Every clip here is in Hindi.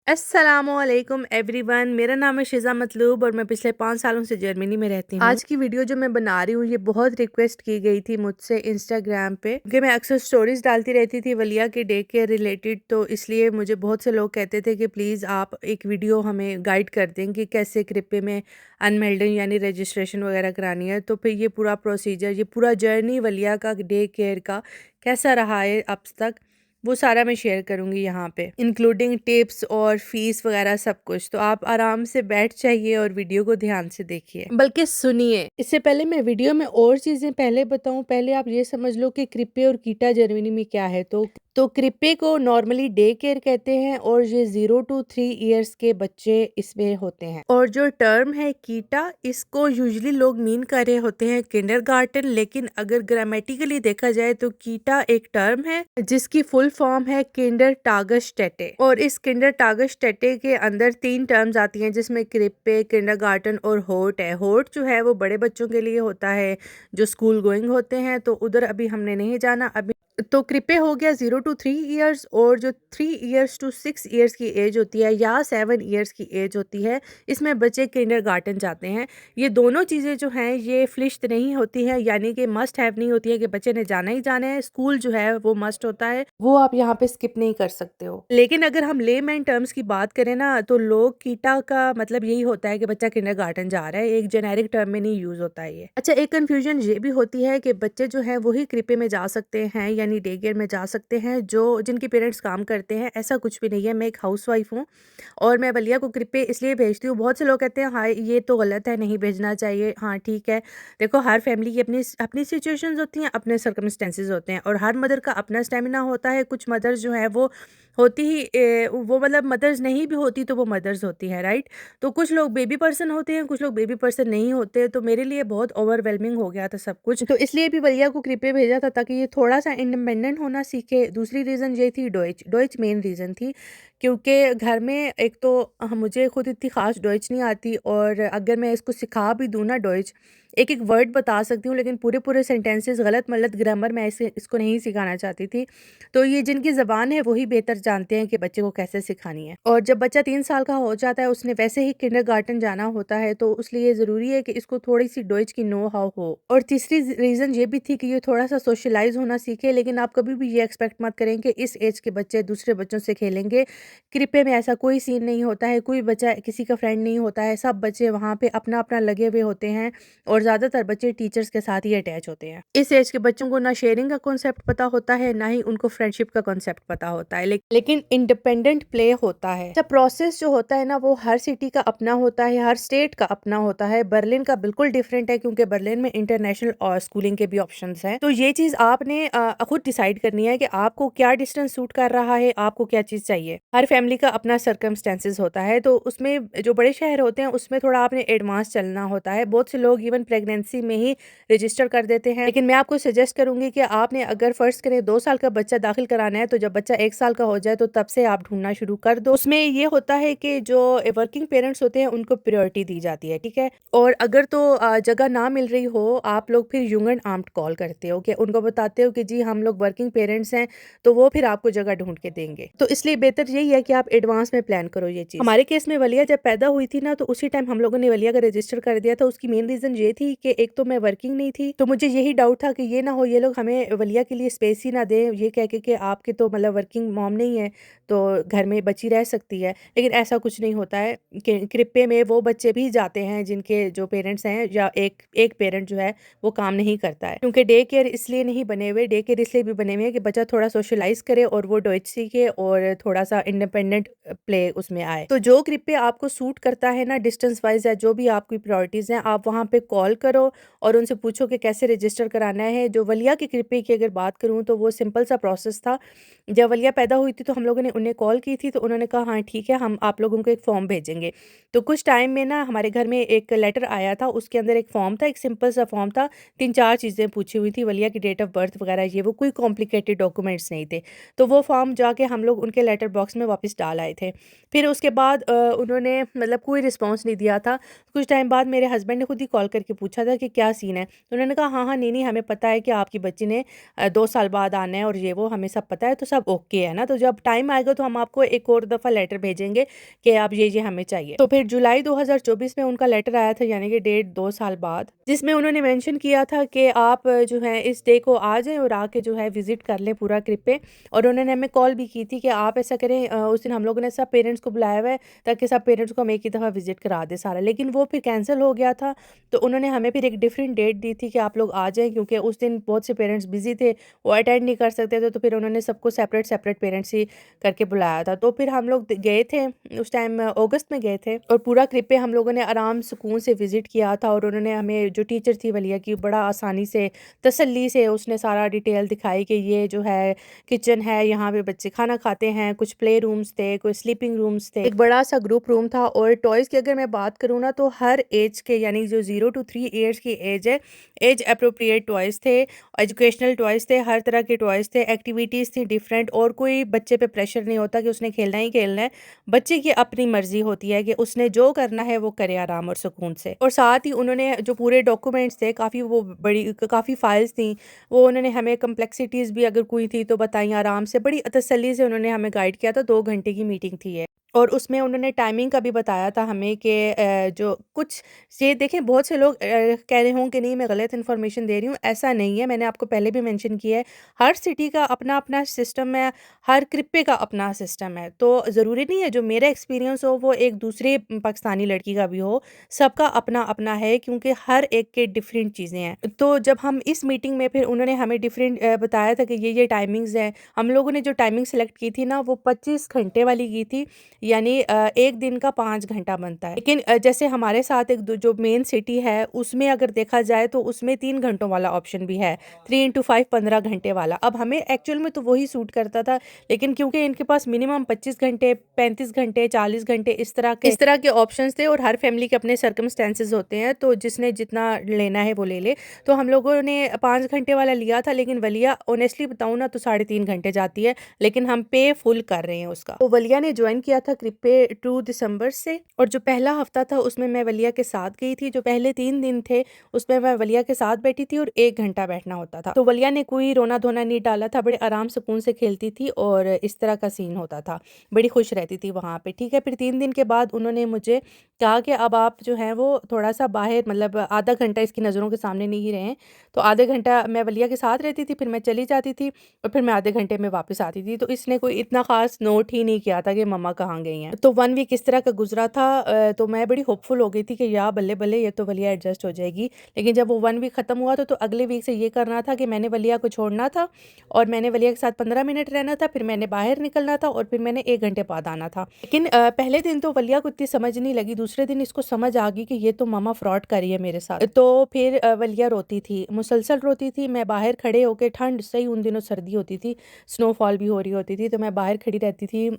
अस्सलामुअलैकुम एवरीवन, मेरा नाम है शिज़ा मतलूब और मैं पिछले 5 सालों से जर्मनी में रहती हूँ। आज की वीडियो जो मैं बना रही हूँ ये बहुत रिक्वेस्ट की गई थी मुझसे इंस्टाग्राम पे, क्योंकि मैं अक्सर स्टोरीज डालती रहती थी वलिया के डे केयर रिलेटेड, तो इसलिए मुझे बहुत से लोग कहते थे कि प्लीज़ आप एक वीडियो हमें गाइड कर दें कि कैसे क्रिप्पे में अनमेल्डिंग यानी रजिस्ट्रेशन वगैरह करानी है। तो फिर ये पूरा प्रोसीजर, ये पूरा जर्नी वलिया का डे केयर का कैसा रहा है अब तक, वो सारा मैं शेयर करूँगी यहाँ पे, इंक्लूडिंग टिप्स और फीस वगैरह सब कुछ। तो आप आराम से बैठ जाइए और वीडियो को ध्यान से देखिए, बल्कि सुनिए। इससे पहले मैं वीडियो में और चीज़ें पहले बताऊँ, पहले आप ये समझ लो कि क्रिप्पे और कीटा जर्मनी में क्या है। तो क्रिप्पे को नॉर्मली डे केयर कहते हैं और ये 0 to 3 इयर्स के बच्चे इसमें होते हैं। और जो टर्म है कीटा, इसको यूजुअली लोग मीन कर रहे होते हैं किंडरगार्टन, लेकिन अगर ग्रामेटिकली देखा जाए तो कीटा एक टर्म है जिसकी फुल फॉर्म है किंडर टागस्टेटे। और इस किंडर टागस्टेटे के अंदर 3 टर्म्स आती हैं जिसमें क्रिप्पे, किंडरगार्टन और होट है। होट जो है वो बड़े बच्चों के लिए होता है जो स्कूल गोइंग होते हैं, तो उधर अभी हमने नहीं जाना अभी। तो क्रिप्पे हो गया 0 to 3 इयर्स, और जो 3 इयर्स to 6 इयर्स की एज होती है या 7 इयर्स की एज होती है, इसमें बच्चे किंडरगार्टन जाते हैं। ये दोनों चीज़ें जो हैं ये फ्लिश्त नहीं होती है, यानी कि मस्ट हैव नहीं होती है कि बच्चे ने जाना ही जाना है। स्कूल जो है वो मस्ट होता है, वो आप यहाँ पे स्किप नहीं कर सकते हो। लेकिन अगर हम लेमैन टर्म्स की बात करें ना, तो लोग कीटा का मतलब यही होता है कि बच्चा किंडरगार्टन जा रहा है, एक जेनेरिक टर्म में नहीं यूज होता है ये। अच्छा, एक कंफ्यूजन ये भी होती है कि बच्चे जो है वही क्रिप्पे में जा सकते हैं यानी डे केयर में जा सकते हैं जो जिनके पेरेंट्स काम करते हैं। ऐसा कुछ भी नहीं है। मैं एक हाउसवाइफ हूँ और मैं वलिया को क्रिप्पे इसलिए भेजती हूँ। बहुत से लोग कहते हैं हाँ ये तो गलत है, नहीं भेजना चाहिए। हाँ ठीक है, देखो हर फैमिली की अपनी अपनी सिचुएशंस होती हैं, अपने सर्कमस्टेंसेस होते हैं और हर मदर का अपना स्टेमिना होता है। कुछ मदर्स जो है वो होती ही वो मतलब मदर्स नहीं भी होती तो वो मदर्स होती है, राइट। तो कुछ लोग बेबी पर्सन होते हैं, कुछ लोग बेबी पर्सन नहीं होते। तो मेरे लिए बहुत ओवरवेलमिंग हो गया था सब कुछ, तो इसलिए भी भैया को क्रिप्पे भेजा था ताकि ये थोड़ा सा इंडिपेंडेंट होना सीखे। दूसरी रीज़न ये थी डॉइच, डॉइच मेन रीज़न थी, क्योंकि घर में एक तो मुझे खुद इतनी ख़ास डॉइच नहीं आती, और अगर मैं इसको सिखा भी दूँ ना डॉइच, एक एक वर्ड बता सकती हूँ लेकिन पूरे पूरे सेंटेंसेस गलत मलत ग्रामर मैं इसको नहीं सिखाना चाहती थी। तो ये जिनकी ज़बान है वही बेहतर जानते हैं कि बच्चे को कैसे सिखानी है। और जब बच्चा 3 साल का हो जाता है, उसने वैसे ही किंडरगार्टन जाना होता है, तो इसलिए ज़रूरी है कि इसको थोड़ी सी डॉइच की नो हाउ हो। और तीसरी रीज़न ये भी थी कि ये थोड़ा सा सोशलाइज होना सीखे। लेकिन आप कभी भी ये एक्सपेक्ट मत करें कि इस एज के बच्चे दूसरे बच्चों से खेलेंगे। क्रिप्पे में ऐसा कोई सीन नहीं होता है, कोई बच्चा किसी का फ्रेंड नहीं होता है। सब बच्चे वहाँ पे अपना अपना लगे हुए होते हैं और ज़्यादातर बच्चे टीचर्स के साथ ही अटैच होते हैं। इस एज के बच्चों को ना शेयरिंग का कॉन्सेप्ट पता होता है, ना ही उनको फ्रेंडशिप का कॉन्सेप्ट पता होता है, लेकिन इंडिपेंडेंट प्ले होता है। अच्छा, प्रोसेस जो होता है ना वो हर सिटी का अपना होता है, हर स्टेट का अपना होता है। बर्लिन का बिल्कुल डिफरेंट है क्योंकि बर्लिन में इंटरनेशनल और स्कूलिंग के भी ऑप्शंस हैं। तो ये चीज़ आपने खुद डिसाइड करनी है कि आपको क्या डिस्टेंस सूट कर रहा है, आपको क्या चीज़ चाहिए। हर फैमिली का अपना सर्कमस्टेंसेस होता है, तो उसमें जो बड़े शहर होते हैं उसमें थोड़ा आपने एडवांस चलना होता है। बहुत से लोग इवन प्रेगनेंसी में ही रजिस्टर कर देते हैं, लेकिन मैं आपको सजेस्ट करूंगी कि आपने अगर फर्स्ट करें 2 साल का बच्चा दाखिल कराना है, तो जब बच्चा 1 साल का हो जाए तो तब से आप ढूंढना शुरू कर दो। उसमें ये होता है कि जो वर्किंग पेरेंट्स होते हैं उनको प्रायोरिटी दी जाती है, ठीक है। और अगर तो जगह ना मिल रही हो, आप लोग फिर यूंगन आर्म्ड कॉल करते हो कि उनको बताते हो कि जी हम लोग वर्किंग पेरेंट्स हैं, तो वो फिर आपको जगह ढूंढ के देंगे। तो इसलिए बेहतर यही है कि आप एडवांस में प्लान करो ये चीज़। हमारे केस में वलिया जब पैदा हुई थी ना, तो उसी टाइम हम लोगों ने वलिया का रजिस्टर कर दिया था। उसकी मेन रीज़न ये थी कि एक तो मैं वर्किंग नहीं थी, तो मुझे यही डाउट था कि ये ना हो ये लोग हमें वलिया के लिए स्पेस ही ना दें, ये कह के कि आपके तो मतलब वर्किंग मॉम नहीं है तो घर में बच्ची रह सकती है। लेकिन ऐसा कुछ नहीं होता है कि क्रिप्पे में वो बच्चे भी जाते हैं जिनके जो पेरेंट्स हैं या एक एक पेरेंट जो है वो काम नहीं करता है। क्योंकि डे केयर इसलिए नहीं बने हुए, डे केयर इसलिए भी बने हुए हैं कि बच्चा थोड़ा सोशलाइज करे और वो डॉइच सीखे और थोड़ा सा इंडिपेंडेंट प्ले उसमें आए। तो जो क्रिप्पे आपको सूट करता है ना, डिस्टेंस वाइज या जो भी आपकी प्रायोरिटीज हैं, आप वहाँ पे कॉल करो और उनसे पूछो कि कैसे रजिस्टर कराना है। जो वलिया के क्रिप्पे की अगर बात करूँ तो वो सिंपल सा प्रोसेस था। जब वलिया पैदा हुई थी तो हम लोगों ने उन्हें कॉल की थी, तो उन्होंने कहा हाँ ठीक है, हम आप लोगों को एक फॉर्म भेजेंगे। तो कुछ टाइम में ना हमारे घर में एक लेटर आया था, उसके अंदर एक फॉर्म था, एक सिंपल सा फॉर्म था। 3-4 चीज़ें पूछी हुई थी, वलिया की डेट ऑफ बर्थ वगैरह, ये वो कोई कॉम्प्लिकेटेड डॉक्यूमेंट्स नहीं थे। तो वो फॉर्म जाके हम लोग उनके लेटर बॉक्स में वापस डाल आए थे। फिर उसके बाद उन्होंने मतलब कोई रिस्पॉन्स नहीं दिया था। कुछ टाइम बाद मेरे हस्बैंड ने खुद ही कॉल करके पूछा था कि क्या सीन है। तो उन्होंने कहा हाँ हाँ नहीं नहीं, हमें पता है कि आपकी बच्ची ने 2 साल बाद आना है और ये वो हमें सब पता है, तो सब ओके है ना। तो जब टाइम आ जाएगा तो हम आपको एक और दफ़ा लेटर भेजेंगे कि आप ये हमें चाहिए। तो फिर जुलाई 2024 में उनका लेटर आया था, यानी कि 1.5-2 साल बाद, जिसमें उन्होंने मेंशन किया था कि आप जो है इस डे को आ जाएँ और आके जो है विज़िट कर लें पूरा क्रिप पे। और उन्होंने हमें कॉल भी की थी कि आप ऐसा करें, उस दिन हम लोगों ने सब पेरेंट्स को बुलाया हुआ है ताकि सब पेरेंट्स को हम एक ही दफ़ा विज़िट करा दें सारा, लेकिन वो फिर कैंसिल हो गया था। तो उन्होंने हमें फिर एक डिफरेंट डेट दी थी कि आप लोग आ जाएँ, क्योंकि उस दिन बहुत से पेरेंट्स बिज़ी थे, वो अटेंड नहीं कर सकते थे। तो फिर उन्होंने सबको सेपरेट पेरेंट्स ही करके बुलाया था। तो फिर हम लोग गए थे, उस टाइम अगस्त में गए थे, और पूरा क्रिप पे हम लोगों ने आराम सुकून से विज़िट किया था। और उन्होंने हमें, जो टीचर थी वलिया की, बड़ा आसानी से तसल्ली से उसने सारा डिटेल दिखाई कि ये जो है किचन है, यहाँ पे बच्चे खाना खाते हैं, कुछ प्ले रूम्स थे, कुछ स्लीपिंग रूम्स थे, एक बड़ा सा ग्रुप रूम था। और टॉयज़ की अगर मैं बात करूँ ना, तो हर एज के, यानी जो 0 to 3 ईयर्स की एज है, एज अप्रोप्रिएट टॉयज़ थे, एजुकेशनल टॉयज़ थे, हर तरह के टॉयज़ थे, एक्टिविटीज़ थी डिफरेंट, और कोई बच्चे पे प्रेशर नहीं होता कि उसने खेलना ही खेलना है। बच्चे की अपनी मर्जी होती है कि उसने जो करना है वो करे आराम और सुकून से। और साथ ही उन्होंने जो पूरे डॉक्यूमेंट्स थे, काफ़ी वो बड़ी काफ़ी फाइल्स थी, वो उन्होंने हमें कम्प्लेक्सिटीज़ भी अगर कोई थी तो बताई आराम से, बड़ी तसल्ली से उन्होंने हमें गाइड किया था। 2 घंटे की मीटिंग थी ये। और उसमें उन्होंने टाइमिंग का भी बताया था हमें कि जो कुछ, ये देखें, बहुत से लोग कह रहे हों कि नहीं मैं गलत इन्फॉर्मेशन दे रही हूँ, ऐसा नहीं है। मैंने आपको पहले भी मेंशन किया है, हर सिटी का अपना अपना सिस्टम है, हर क्रिप्पे का अपना सिस्टम है। तो ज़रूरी नहीं है जो मेरा एक्सपीरियंस हो वो एक दूसरे पाकिस्तानी लड़की का भी हो, सबका अपना अपना है, क्योंकि हर एक के डिफरेंट चीज़ें हैं। तो जब हम इस मीटिंग में, फिर उन्होंने हमें डिफरेंट बताया था कि ये टाइमिंग्स हैं। हम लोगों ने जो टाइमिंग सेलेक्ट की थी ना, वो 25 घंटे वाली की थी, यानी एक दिन का 5 घंटा बनता है। लेकिन जैसे हमारे साथ जो मेन सिटी है, उसमें अगर देखा जाए तो उसमें 3 घंटों वाला ऑप्शन भी है, 3 into 5 15 घंटे वाला। अब हमें एक्चुअल में तो वही सूट करता था, लेकिन क्योंकि इनके पास मिनिमम 25 घंटे, 35 घंटे, 40 घंटे इस तरह के ऑप्शंस थे, और हर फैमिली के अपने सर्कमस्टेंसेस होते हैं, तो जिसने जितना लेना है वो ले ले। तो हम लोगों ने 5 घंटे वाला लिया था, लेकिन वलिया ऑनेस्टली बताऊँ ना तो 3.5 घंटे जाती है, लेकिन हम पे फुल कर रहे हैं उसका। तो वलिया ने ज्वाइन किया था क्रिप्पे 2 दिसंबर से, और जो पहला हफ्ता था उसमें मैं वलिया के साथ गई थी। जो पहले 3 दिन थे उसमें मैं वलिया के साथ बैठी थी और 1 घंटा बैठना होता था। तो वलिया ने कोई रोना धोना नहीं डाला था, बड़े आराम सुकून से खेलती थी, और इस तरह का सीन होता था, बड़ी खुश रहती थी वहाँ पे। ठीक है, फिर 3 दिन के बाद उन्होंने मुझे कहा कि अब आप जो है वो थोड़ा सा बाहर, मतलब आधा घंटा इसकी नज़रों के सामने नहीं रहें। तो आधे घंटा मैं वलिया के साथ रहती थी, फिर मैं चली जाती थी, और फिर मैं आधे घंटे में वापस आती थी। तो इसने कोई इतना ख़ास नोट ही नहीं किया था कि मम्मा कहाँ गई हैं। तो 1 वीक इस तरह का गुजरा था। तो मैं बड़ी होपफुल हो गई थी कि या बल्ले बल्ले, ये तो वलिया एडजस्ट हो जाएगी। लेकिन जब वो 1 वीक ख़त्म हुआ तो अगले वीक से ये करना था कि मैंने वलिया को छोड़ना था, और मैंने वलिया के साथ 15 मिनट रहना था, फिर मैंने बाहर निकलना था, और फिर मैंने 1 घंटे बाद आना था। लेकिन पहले दिन तो वलिया को इतनी समझ नहीं लगी, दूसरे दिन इसको समझ आ गई कि ये तो मामा फ्रॉड कर रही है मेरे साथ। तो फिर वलिया रोती थी, मुसलसल रोती थी। मैं बाहर खड़े होकर, ठंड सही उन दिनों सर्दी होती थी, स्नोफॉल भी हो रही होती थी, तो मैं बाहर खड़ी रहती थी।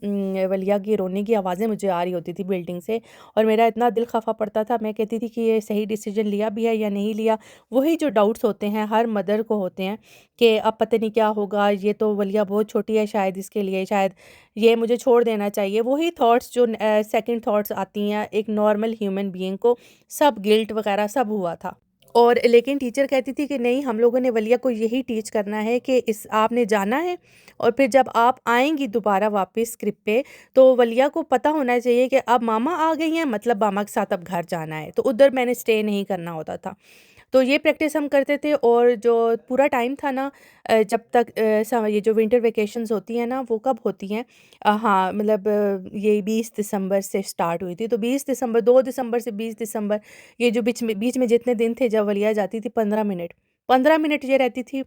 वलिया की रोने की आवाज़ें मुझे आ रही होती थी बिल्डिंग से, और मेरा इतना दिल खफा पड़ता था। मैं कहती थी कि ये सही डिसीजन लिया भी है या नहीं लिया। वही जो डाउट्स होते हैं हर मदर को होते हैं कि अब पता नहीं क्या होगा, ये तो वलिया बहुत छोटी है, शायद इसके लिए, शायद ये मुझे छोड़ देना चाहिए। वही थॉट्स जो सेकंड थॉट्स आती हैं एक नॉर्मल ह्यूमन बीइंग को, सब गिल्ट वगैरह सब हुआ था। और लेकिन टीचर कहती थी कि नहीं, हम लोगों ने वलिया को यही टीच करना है कि इस आपने जाना है, और फिर जब आप आएंगी दोबारा वापस स्क्रिप्ट पे, तो वलिया को पता होना चाहिए कि अब मामा आ गई हैं, मतलब मामा के साथ अब घर जाना है। तो उधर मैंने स्टे नहीं करना होता था। तो ये प्रैक्टिस हम करते थे। और जो पूरा टाइम था ना, जब तक ये जो विंटर वेकेशंस होती हैं ना, वो कब होती हैं, हाँ, मतलब ये 20 दिसंबर से स्टार्ट हुई थी। तो 20 दिसंबर, 2 दिसंबर से 20 दिसंबर, ये जो बीच में जितने दिन थे जब वलिया जाती थी, 15 मिनट ये रहती थी,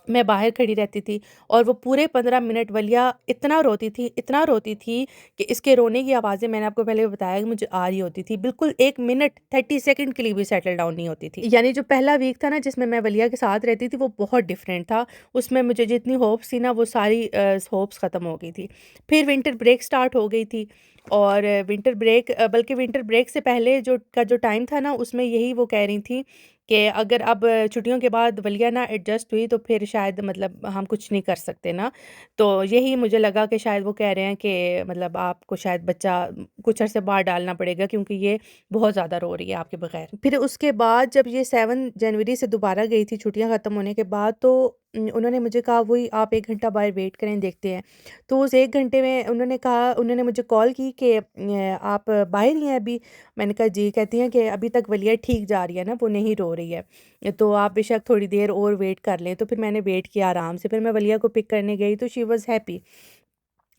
मैं बाहर खड़ी रहती थी, और वो पूरे 15 मिनट वलिया इतना रोती थी कि इसके रोने की आवाज़ें, मैंने आपको पहले भी बताया कि मुझे आ रही होती थी। बिल्कुल 1 मिनट 30 सेकंड के लिए भी सेटल डाउन नहीं होती थी। यानी जो पहला वीक था ना जिसमें मैं वलिया के साथ रहती थी, वो बहुत डिफरेंट था। उसमें मुझे जितनी होप्स थी ना, वो सारी होप्स ख़त्म हो गई थी। फिर विंटर ब्रेक स्टार्ट हो गई थी, और बल्कि विंटर ब्रेक से पहले जो टाइम था ना, उसमें यही वो कह रही थी कि अगर अब छुट्टियों के बाद वलिया ना एडजस्ट हुई तो फिर शायद, मतलब हम कुछ नहीं कर सकते ना। तो यही मुझे लगा कि शायद वो कह रहे हैं कि मतलब आपको शायद बच्चा कुछ अरसे बाहर डालना पड़ेगा, क्योंकि ये बहुत ज़्यादा रो रही है आपके बगैर। फिर उसके बाद जब ये 7 जनवरी से दोबारा गई थी छुट्टियां ख़त्म होने के बाद, तो उन्होंने मुझे कहा वही आप 1 घंटा बाहर वेट करें देखते हैं। तो उस 1 घंटे में उन्होंने मुझे कॉल की कि आप बाहर ही हैं अभी? मैंने कहा जी। कहती हैं कि अभी तक वलिया ठीक जा रही है ना, वो नहीं रो रही है। तो आप बेशक थोड़ी देर और वेट कर लें। तो फिर मैंने वेट किया आराम से, फिर मैं वलिया को पिक करने गई तो शी वाज़ हैप्पी।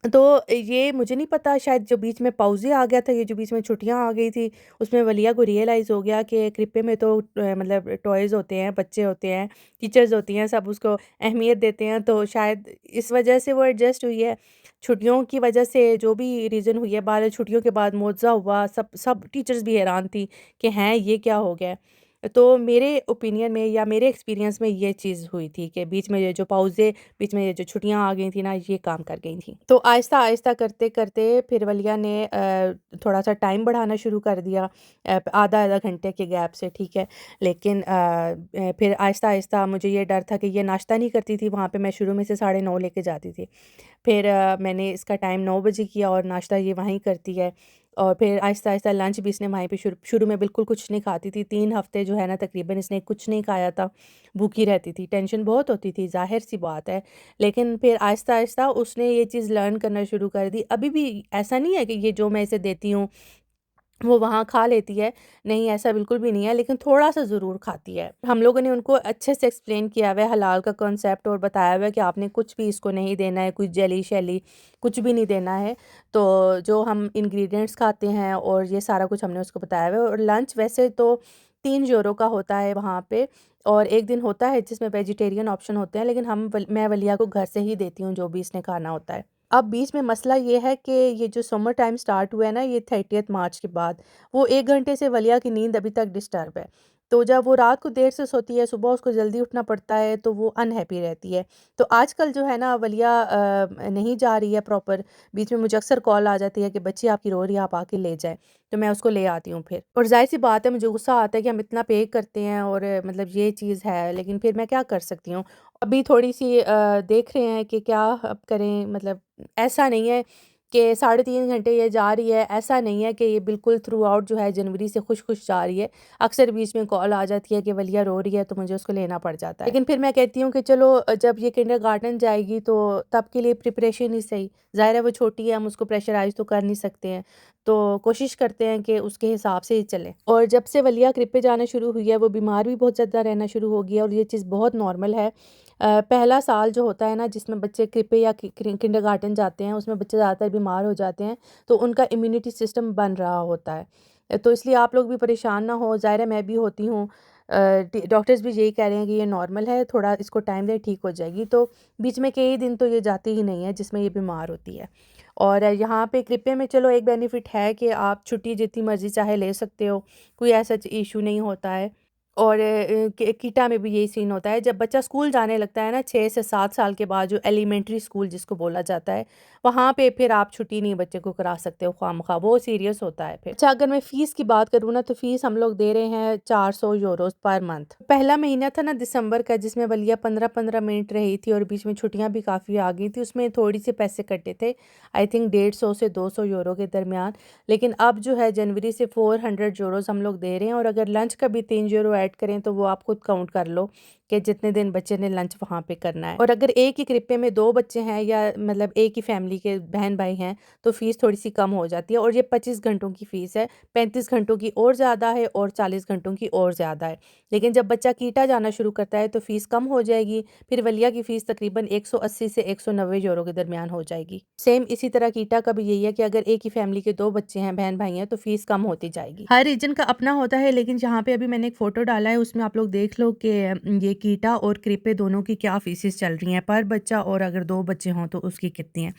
तो ये मुझे नहीं पता, शायद जो बीच में पाउज़े आ गया था, ये जो बीच में छुट्टियाँ आ गई थी, उसमें वलिया को रियलाइज़ हो गया कि क्रिप्पे में तो मतलब टॉयज़ होते हैं, बच्चे होते हैं, टीचर्स होती हैं, सब उसको अहमियत देते हैं। तो शायद इस वजह से वो एडजस्ट हुई है। छुट्टियों की वजह से जो भी रीज़न हुई है, बहरहाल छुट्टियों के बाद मुआवज़ा हुआ, सब सब टीचर्स भी हैरान थी कि हैं ये क्या हो गया है? तो मेरे ओपिनियन में या मेरे एक्सपीरियंस में ये चीज़ हुई थी कि बीच में ये जो पाउज़े, बीच में ये जो छुट्टियाँ आ गई थी ना, ये काम कर गई थी। तो आहिस्ता-आहिस्ता करते-करते फिर वलिया ने थोड़ा-सा टाइम बढ़ाना शुरू कर दिया, आधा-आधा घंटे के गैप से, ठीक है। लेकिन फिर आहिस्ता-आहिस्ता मुझे ये डर था कि ये नाश्ता नहीं करती थी वहाँ पे, मैं शुरू में से 9:30 लेके जाती थी। फिर मैंने इसका टाइम 9 बजे किया और नाश्ता ये वहीं करती है। और फिर आहिस्ता-आहिस्ता लंच भी इसने वहीं पे शुरू शुरू में बिल्कुल कुछ नहीं खाती थी। 3 हफ़्ते जो है ना तकरीबन इसने कुछ नहीं खाया था, भूखी रहती थी। टेंशन बहुत होती थी, ज़ाहिर-सी बात है। लेकिन फिर आहिस्ता-आहिस्ता उसने ये चीज़ लर्न करना शुरू कर दी। अभी भी ऐसा नहीं है कि ये जो मैं इसे देती हूँ वो वहाँ खा लेती है, नहीं ऐसा बिल्कुल भी नहीं है, लेकिन थोड़ा-सा ज़रूर खाती है। हम लोगों ने उनको अच्छे से एक्सप्लेन किया हुआ है हलाल का कॉन्सेप्ट और बताया हुआ है कि आपने कुछ भी इसको नहीं देना है, कोई जेली-शेली कुछ भी नहीं देना है। तो जो हम इंग्रीडिएंट्स खाते हैं और ये सारा कुछ हमने उसको बताया हुआ है। और लंच वैसे तो 3 यूरो का होता है वहाँ पे, और 1 दिन होता है जिसमें वेजिटेरियन ऑप्शन होते हैं, लेकिन मैं वलिया को घर से ही देती हूँ जो भी इसने खाना होता है। अब बीच में मसला ये है कि ये जो समर टाइम स्टार्ट हुआ है ना, ये 30th मार्च के बाद, वो 1 घंटे से वलिया की नींद अभी तक डिस्टर्ब है। तो जब वो रात को देर से सोती है, सुबह उसको जल्दी उठना पड़ता है, तो वो अनहैप्पी रहती है। तो आजकल जो है ना वलिया नहीं जा रही है प्रॉपर। बीच में मुझे अक्सर कॉल आ जाती है कि बच्ची आपकी रो रही है, आप आके ले जाएँ। तो मैं उसको ले आती हूँ फिर। और ज़ाहिर-सी बात है मुझे गुस्सा आता है कि हम इतना पे करते हैं और मतलब ये चीज़ है, लेकिन फिर मैं क्या कर सकती हूँ। अभी थोड़ी-सी देख रहे हैं कि क्या अब करें, मतलब ऐसा नहीं है कि 3.5 घंटे ये जा रही है, ऐसा नहीं है कि ये बिल्कुल थ्रू आउट जो है जनवरी से खुश-खुश जा रही है। अक्सर बीच में कॉल आ जाती है कि वलिया रो रही है, तो मुझे उसको लेना पड़ जाता है। लेकिन फिर मैं कहती हूँ कि चलो जब ये किंडरगार्टन जाएगी तो तब के लिए प्रिपरेशन ही सही। ज़ाहिर है वो छोटी है, हम उसको प्रेशराइज़ तो कर नहीं सकते हैं। तो कोशिश करते हैं कि उसके हिसाब से ही चलें। और जब से वलिया क्रिप पे जाना शुरू हुई है, वो बीमार भी बहुत ज़्यादा रहना शुरू हो गया, और ये चीज़ बहुत नॉर्मल है। पहला साल जो होता है ना जिसमें बच्चे क्रिपे या किंडरगार्टन जाते हैं, उसमें बच्चे ज़्यादातर बीमार हो जाते हैं, तो उनका इम्यूनिटी सिस्टम बन रहा होता है। तो इसलिए आप लोग भी परेशान ना हो, ज़ाहिर है मैं भी होती हूँ। डॉक्टर्स भी यही कह रहे हैं कि ये नॉर्मल है, थोड़ा इसको टाइम दें, ठीक हो जाएगी। तो बीच में कई दिन तो ये जाती ही नहीं है जिसमें ये बीमार होती है। और यहाँ पे क्रिपे में चलो एक बेनिफिट है कि आप छुट्टी जितनी मर्ज़ी चाहे ले सकते हो, कोई ऐसा इशू नहीं होता है। और कीटा में भी यही सीन होता है, जब बच्चा स्कूल जाने लगता है ना 6 से 7 साल के बाद, जो एलिमेंट्री स्कूल जिसको बोला जाता है, वहाँ पे फिर आप छुट्टी नहीं बच्चे को करा सकते हो खामखा, वो सीरियस होता है फिर। अच्छा, अगर मैं फ़ीस की बात करूँ ना, तो फ़ीस हम लोग दे रहे हैं 400 यूरोज़ पर मंथ। पहला महीना था ना दिसंबर का, जिसमें वलिया 15-15 मिनट रही थी और बीच में छुट्टियाँ भी काफ़ी आ गई थी, उसमें थोड़ी से पैसे कटे थे, आई थिंक 150 से 200 यूरो के दरमियान। लेकिन अब जो है जनवरी से 400 यूरोज़ हम लोग दे रहे हैं, और अगर लंच का भी 3 यूरो ऐड करें तो वो आप खुद काउंट कर लो कि जितने दिन बच्चे ने लंच वहाँ पे करना है। और अगर एक ही क्रिप्पे में 2 बच्चे हैं, या मतलब एक ही फैमिली के बहन भाई हैं, तो फ़ीस थोड़ी-सी कम हो जाती है। और ये 25 घंटों की फ़ीस है, 35 घंटों की और ज़्यादा है और 40 घंटों की और ज़्यादा है। लेकिन जब बच्चा कीटा जाना शुरू करता है तो फ़ीस कम हो जाएगी, फिर वलिया की फ़ीस तकरीबन 180 से 190 यूरो के दरमियान हो जाएगी। सेम इसी तरह कीटा का भी यही है कि अगर एक ही फैमिली के 2 बच्चे हैं, बहन भाई हैं, तो फ़ीस कम होती जाएगी। हर रीजन का अपना होता है, लेकिन जहाँ पे अभी मैंने एक फ़ोटो डाला है उसमें आप लोग देख लो कि ये कीटा और क्रिपे दोनों की क्या फ़ीसेस चल रही हैं पर बच्चा, और अगर 2 बच्चे हों तो उसकी कितनी है।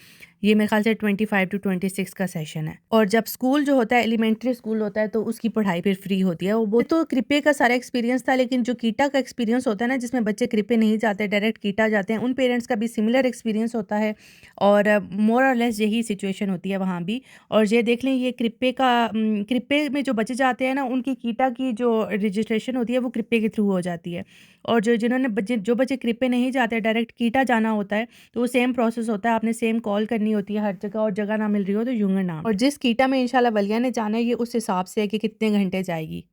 ये मेरे ख़्याल से 25 टू 26 का सेशन है। और जब स्कूल जो होता है, एलिमेंट्री स्कूल होता है, तो उसकी पढ़ाई फिर फ्री होती है। वो तो क्रिपे का सारा एक्सपीरियंस था, लेकिन जो कीटा का एक्सपीरियंस होता है ना, जिसमें बच्चे क्रिपे नहीं जाते, डायरेक्ट कीटा जाते हैं, उन पेरेंट्स का भी सिमिलर एक्सपीरियंस होता है। और मोर और लेस यही सिचुएशन होती है वहाँ भी। और ये देख लें, ये क्रिप्पे में जो बच्चे जाते हैं ना, उनकी कीटा की जो रजिस्ट्रेशन होती है वो क्रिप्पे के थ्रू हो जाती है। और जो बच्चे क्रिप्पे नहीं जाते, डायरेक्ट कीटा जाना होता है, तो वो सेम प्रोसेस होता है। आपने सेम कॉल करनी होती है हर जगह, और जगह ना मिल रही हो तो यूंगर नाम। और जिस कीटा में इंशाल्लाह वलिया ने जाना है, ये उस हिसाब से है कि कितने घंटे जाएगी।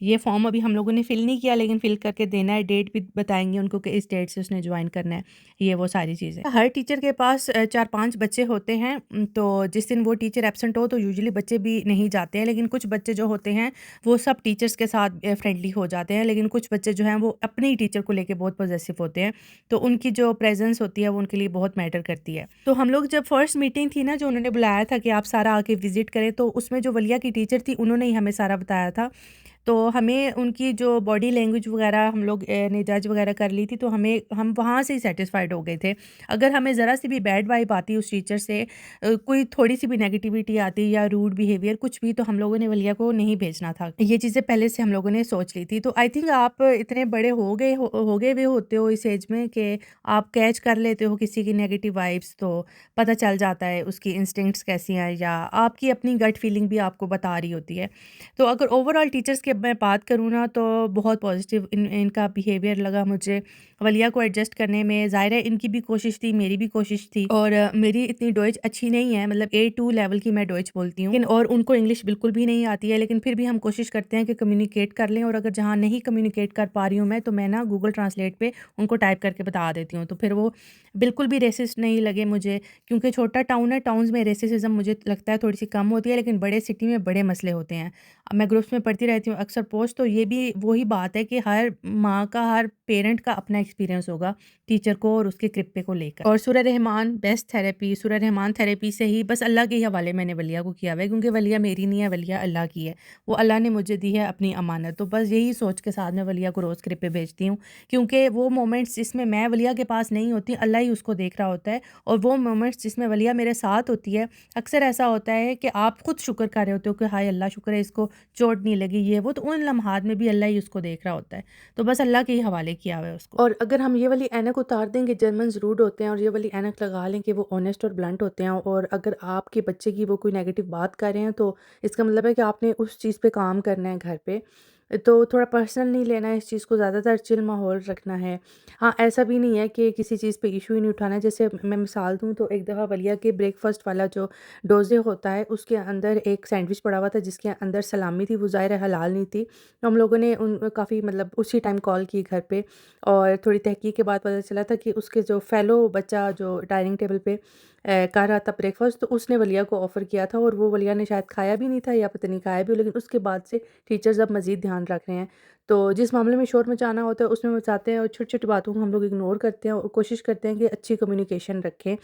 ये फॉर्म अभी हम लोगों ने फिल नहीं किया, लेकिन फिल करके देना है। डेट भी बताएंगे उनको कि इस डेट से उसने ज्वाइन करना है, ये वो सारी चीज़ें। हर टीचर के पास 4-5 बच्चे होते हैं। तो जिस दिन वो टीचर एब्सेंट हो तो यूजुअली बच्चे भी नहीं जाते हैं, लेकिन कुछ बच्चे जो होते हैं वो सब टीचर्स के साथ फ्रेंडली हो जाते हैं, लेकिन कुछ बच्चे जो हैं वो अपने ही टीचर को लेके बहुत पॉजेसिव होते हैं। तो उनकी जो प्रेजेंस होती है वो उनके लिए बहुत मैटर करती है। तो हम लोग जब फर्स्ट मीटिंग थी ना, जो उन्होंने बुलाया था कि आप सारा आके विजिट करें, तो उसमें जो वलिया की टीचर थी उन्होंने ही हमें सारा बताया था। तो हमें उनकी जो बॉडी लैंग्वेज वगैरह हम लोग ने जज वगैरह कर ली थी, तो हम वहाँ से ही सेटिस्फाइड हो गए थे। अगर हमें ज़रा सी भी बैड वाइब आती उस टीचर से, कोई थोड़ी सी भी नेगेटिविटी आती या रूड बिहेवियर कुछ भी, तो हम लोगों ने वलिया को नहीं भेजना था। ये चीज़ें पहले से हम लोगों ने सोच ली थी। तो आई थिंक आप इतने बड़े हो गए हुए होते हो इस एज में कि आप कैच कर लेते हो किसी की नेगेटिव वाइब्स, तो पता चल जाता है उसकी इंस्टिंक्ट्स कैसी हैं, या आपकी अपनी गट फीलिंग भी आपको बता रही होती है। तो अगर ओवरऑल टीचर्स की अब मैं बात करूँ ना, तो बहुत पॉजिटिव इनका बिहेवियर लगा मुझे। वलिया को एडजस्ट करने में ज़ाहिर है इनकी भी कोशिश थी, मेरी भी कोशिश थी। और मेरी इतनी डोइच अच्छी नहीं है, मतलब A2 लेवल की मैं डोइच बोलती हूँ, लेकिन और उनको इंग्लिश बिल्कुल भी नहीं आती है, लेकिन फिर भी हम कोशिश करते हैं कि कम्युनिकेट कर लें। और अगर जहाँ नहीं कम्युनिकेट कर पा रही हूँ मैं, तो मैं ना गूगल ट्रांसलेट पे उनको टाइप करके बता देती हूँ, तो फिर वो बिल्कुल भी रेसिस्ट नहीं लगे मुझे। क्योंकि छोटा टाउन है, टाउन्स में रेसिज्म मुझे लगता है थोड़ी सी कम होती है, लेकिन बड़े सिटी में बड़े मसले होते हैं। मैं ग्रुप्स में पढ़ती रहती हूँ अक्सर पोस्ट, तो ये भी वही बात है कि हर माँ का, हर पेरेंट का अपना एक्सपीरियंस होगा टीचर को और उसके कृप्य को लेकर। और सूरह रहमान बेस्ट थेरेपी, सूरह रहमान थेरेपी से ही बस अल्लाह के ही हवाले मैंने वलिया को किया हुआ है, क्योंकि वलिया मेरी नहीं है, वलिया अल्लाह की है। वो अल्लाह ने मुझे दी है अपनी अमानत, तो बस यही सोच के साथ मैं वलिया को रोज़ कृप्य भेजती हूँ। क्योंकि वो मोमेंट्स जिसमें मैं वलिया के पास नहीं होती, अल्लाह ही उसको देख रहा होता है। और वो मोमेंट्स जिसमें वलिया मेरे साथ होती है, अक्सर ऐसा होता है कि आप खुद शुक्र कर रहे होते हो कि हाय अल्लाह शुक्र है इसको चोट नहीं लगी, ये वो, तो उन लम्हात में भी अल्लाह ही उसको देख रहा होता है। तो बस अल्लाह के ही हवाले किया हुआ है उसको। और अगर हम ये वाली ऐनक उतार दें कि जर्मन्स रूड होते हैं, और ये वाली ऐनक लगा लें कि वो ऑनेस्ट और ब्लंट होते हैं, और अगर आपके बच्चे की वो कोई नेगेटिव बात कर रहे हैं, तो इसका मतलब है कि आपने उस चीज़ पे काम करना है घर पे। तो थोड़ा पर्सनल नहीं लेना है इस चीज़ को, ज़्यादातर चिल माहौल रखना है। हाँ, ऐसा भी नहीं है कि किसी चीज़ पे इशू ही नहीं उठाना है। जैसे मैं मिसाल दूँ, तो एक दफ़ा वलिया के ब्रेकफ़ास्ट वाला जो डोज़े होता है, उसके अंदर एक सैंडविच पड़ा हुआ था जिसके अंदर सलामी थी, वो ज़ाहिर है हलाल नहीं थी। तो हम लोगों ने उन काफ़ी मतलब उसी टाइम कॉल की घर पे, और थोड़ी तहकीक के बाद पता चला था कि उसके जो फ़ेलो बच्चा जो डाइनिंग टेबल पे कर रहा था ब्रेकफ़ास्ट, तो उसने वलिया को ऑफ़र किया था, और वो वलिया ने शायद खाया भी नहीं था, या पता नहीं खाया भी हो, लेकिन उसके बाद से टीचर्स अब मज़ीद ध्यान रख रहे हैं। तो जिस मामले में शोर मचाना होता है उसमें मचाते हैं, और छोटी-छोटी बातों को हम लोग इग्नोर करते हैं और कोशिश करते हैं कि अच्छी कम्युनिकेशन रखें।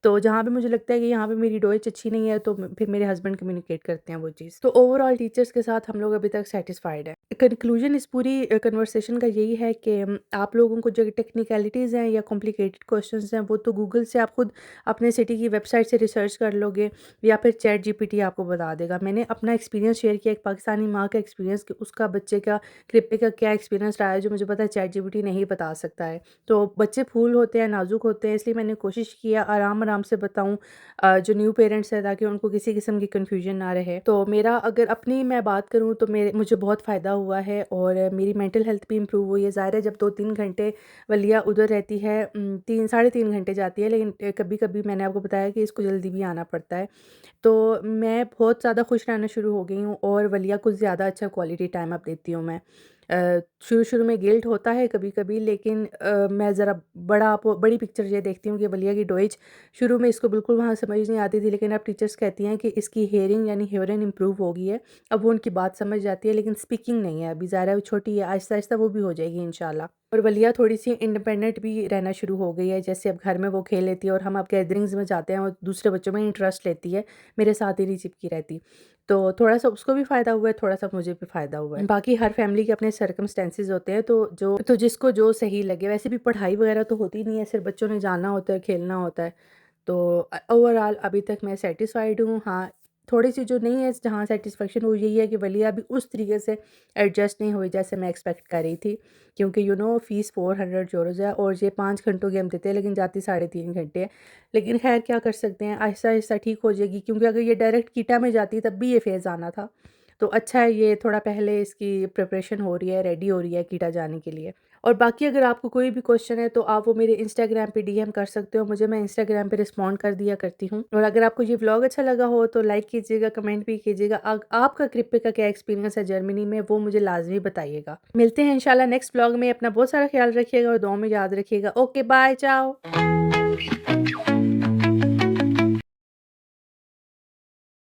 तो जहाँ पे मुझे लगता है कि यहाँ पे मेरी डोइच अच्छी नहीं है, तो फिर मेरे हस्बैंड कम्युनिकेट करते हैं वो चीज़। तो ओवरऑल टीचर्स के साथ हम लोग अभी तक सैटिस्फाइड हैं। कंक्लूजन इस पूरी कन्वर्सेशन का यही है कि आप लोगों को जो टेक्निकलिटीज़ हैं या कॉम्प्लिकेटेड क्वेश्चंस हैं, वो तो गूगल से आप खुद अपने सिटी की वेबसाइट से रिसर्च कर लोगे, या फिर चैट जीपीटी आपको बता देगा। मैंने अपना एक्सपीरियंस शेयर किया, एक पाकिस्तानी माँ का एक्सपीरियंस, कि उसका बच्चे का कृपे का क्या एक्सपीरियंस रहा है, जो मुझे पता है चैट जीपीटी नहीं बता सकता है। तो बच्चे फूल होते हैं, नाजुक होते हैं, इसलिए मैंने कोशिश किया आराम-आराम से बताऊँ जो न्यू पेरेंट्स हैं, ताकि उनको किसी किस्म की कन्फ्यूजन ना रहे। तो मेरा अगर अपनी मैं बात करूँ, तो मुझे बहुत फ़ायदा हुआ है, और मेरी मेंटल हेल्थ भी इम्प्रूव हुई है। ज़ाहिर है जब 2-3 घंटे वलिया उधर रहती है, 3 साढ़े 3 घंटे जाती है, लेकिन कभी-कभी मैंने आपको बताया कि इसको जल्दी भी आना पड़ता है। तो मैं बहुत ज़्यादा खुश रहना शुरू हो गई हूँ, और वलिया को ज़्यादा अच्छा क्वालिटी टाइम अब देती हूँ मैं। शुरू-शुरू में गिल्ट होता है कभी-कभी, लेकिन मैं ज़रा बड़ी पिक्चर ये देखती हूँ कि वलिया की डोइच शुरू में इसको बिल्कुल वहाँ समझ नहीं आती थी, लेकिन अब टीचर्स कहती हैं कि इसकी हियरिंग यानी हियरिंग इम्प्रूव हो गई है। अब वो उनकी बात समझ जाती है, लेकिन स्पीकिंग नहीं है अभी, ज़ाहिर है वो छोटी है, आहिस्ता-आहिस्ता वो भी हो जाएगी इंशाल्लाह। और वलिया थोड़ी-सी इंडिपेंडेंट भी रहना शुरू हो गई है, जैसे अब घर में वो खेल लेती है, और हम अब गैदरिंग्स में जाते हैं और दूसरे बच्चों में इंटरेस्ट लेती है, मेरे साथ ही नहीं चिपकी रहती। तो थोड़ा-सा उसको भी फ़ायदा हुआ है, थोड़ा-सा मुझे भी फ़ायदा हुआ है। बाकी हर फैमिली के अपने सर्कमस्टेंसेस होते हैं, तो जिसको जो सही लगे। वैसे भी पढ़ाई वगैरह तो होती नहीं है, सिर्फ बच्चों ने जाना होता है, खेलना होता है। तो ओवरऑल अभी तक मैं सैटिस्फाइड हूँ। हाँ, थोड़ी-सी जो नहीं है जहाँ सैटिस्फैक्शन वो यही है कि वलिया अभी उस तरीके से एडजस्ट नहीं हुई जैसे मैं एक्सपेक्ट कर रही थी। क्योंकि फ़ीस €400 है, और ये 5 घंटों की हम देते हैं, लेकिन जाती साढ़े 3 घंटे है। लेकिन ख़ैर क्या कर सकते हैं, आहिस्ता-आहिस्ता ठीक हो जाएगी, क्योंकि अगर ये डायरेक्ट कीटा में जाती तब भी ये फ़ेज़ आना था। तो अच्छा है ये थोड़ा पहले इसकी प्रिपरेशन हो रही है, रेडी हो रही है कीटा जाने के लिए। और बाकी अगर आपको कोई भी क्वेश्चन है तो आप वो मेरे इंस्टाग्राम पे डीएम कर सकते हो मुझे, मैं इंस्टाग्राम पे रिस्पॉन्ड कर दिया करती हूँ। और अगर आपको ये व्लॉग अच्छा लगा हो तो लाइक कीजिएगा, कमेंट भी कीजिएगा। आपका ट्रिप का क्या एक्सपीरियंस है जर्मनी में, वो मुझे लाजमी बताइएगा। मिलते हैं इंशाल्लाह नेक्स्ट व्लॉग में। अपना बहुत सारा ख्याल रखिएगा और दुआ में याद रखिएगा। ओके बाय, चाओ।